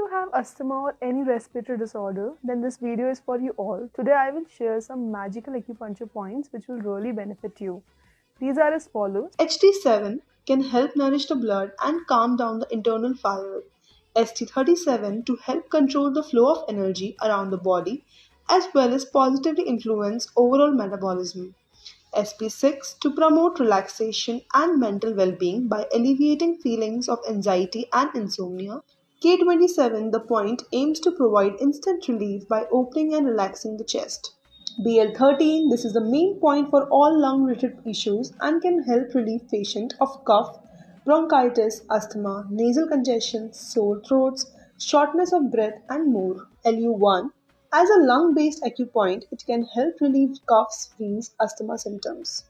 you have asthma or any respiratory disorder, then this video is for you all. Today I will share some magical acupuncture points which will really benefit you. These are as follows. HT7 can help nourish the blood and calm down the internal fire. ST37 to help control the flow of energy around the body as well as positively influence overall metabolism. SP6 to promote relaxation and mental well-being by alleviating feelings of anxiety and insomnia. K27 the point aims to provide instant relief by opening and relaxing the chest. BL13 this is the main point for all lung related issues and can help relieve patient of cough, bronchitis, asthma, nasal congestion, sore throats, shortness of breath and more. LU1 as a lung based acupoint it can help relieve cough, sneeze, asthma symptoms.